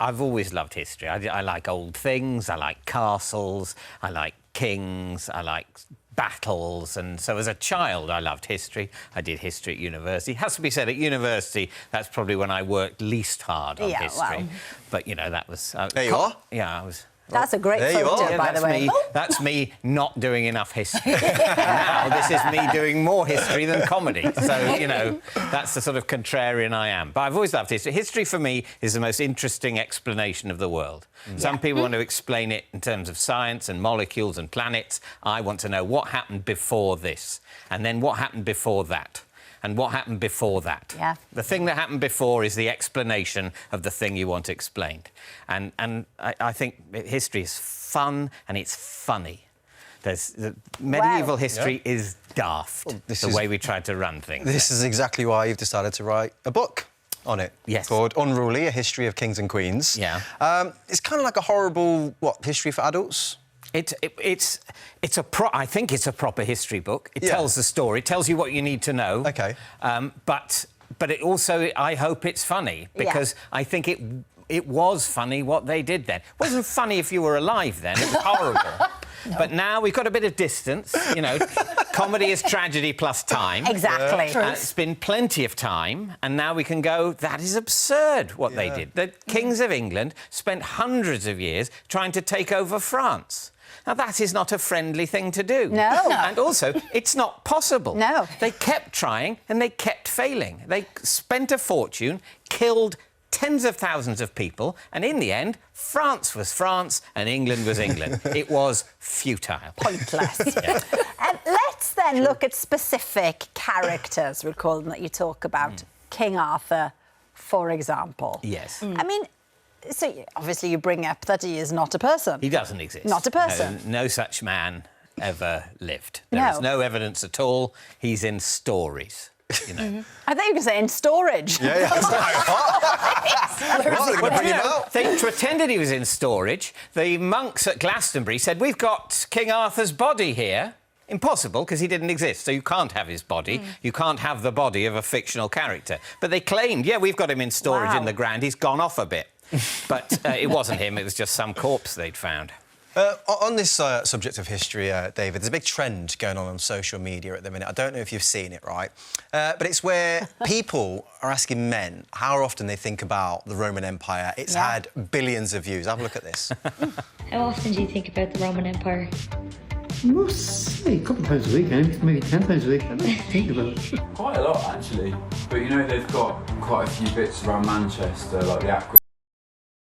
I've always loved history. I like old things, I like castles, I like kings, I like battles, and so as a child I loved history. I did history at university. It has to be said, at university, that's probably when I worked least hard on history. Well. But, you know, that was... There you are. Yeah, I was... That's a great photo, by the way. That's me not doing enough history. Now, this is me doing more history than comedy. So, you know, that's the sort of contrarian I am. But I've always loved history. History, for me, is the most interesting explanation of the world. Some people want to explain it in terms of science and molecules and planets. I want to know what happened before this, and then what happened before that. And what happened before that. Yeah. The thing that happened before is the explanation of the thing you want explained. And I think history is fun and it's funny. Medieval history is daft, the way we tried to run things. This is exactly why you've decided to write a book on it. Yes. Called Unruly, A History of Kings and Queens. Yeah. It's kind of like a horrible, history for adults? I think it's a proper history book. It tells the story, it tells you what you need to know. OK. But it also, I hope it's funny, because I think it was funny what they did then. It wasn't funny if you were alive then, it was horrible. No. But now we've got a bit of distance, you know. Comedy is tragedy plus time. Exactly. It's been plenty of time, and now we can go, that is absurd, what they did. The kings of England spent hundreds of years trying to take over France. Now, that is not a friendly thing to do. No. And also, it's not possible. No. They kept trying and they kept failing. They spent a fortune, killed tens of thousands of people, and in the end, France was France and England was England. It was futile. Pointless. Let's then look at specific characters, we'll call them, that you talk about. King Arthur, for example. Yes. I mean, so obviously you bring up that he is not a person. He doesn't exist. Not a person. No such man ever lived. There is no evidence at all. He's in stories, you know. I think you could say in storage. Yeah. They pretended he was in storage. The monks at Glastonbury said, we've got King Arthur's body here. Impossible, because he didn't exist, so you can't have his body. You can't have the body of a fictional character. But they claimed, we've got him in storage in the ground. He's gone off a bit. But it wasn't him, it was just some corpse they'd found. On this subject of history, David, there's a big trend going on social media at the minute. I don't know if you've seen it, right? But it's where people are asking men how often they think about the Roman Empire. It's had billions of views. Have a look at this. How often do you think about the Roman Empire? Say a couple of times a week, maybe 10 times a week. I don't think about it. Quite a lot, actually. But, you know, they've got quite a few bits around Manchester, like the aqueduct.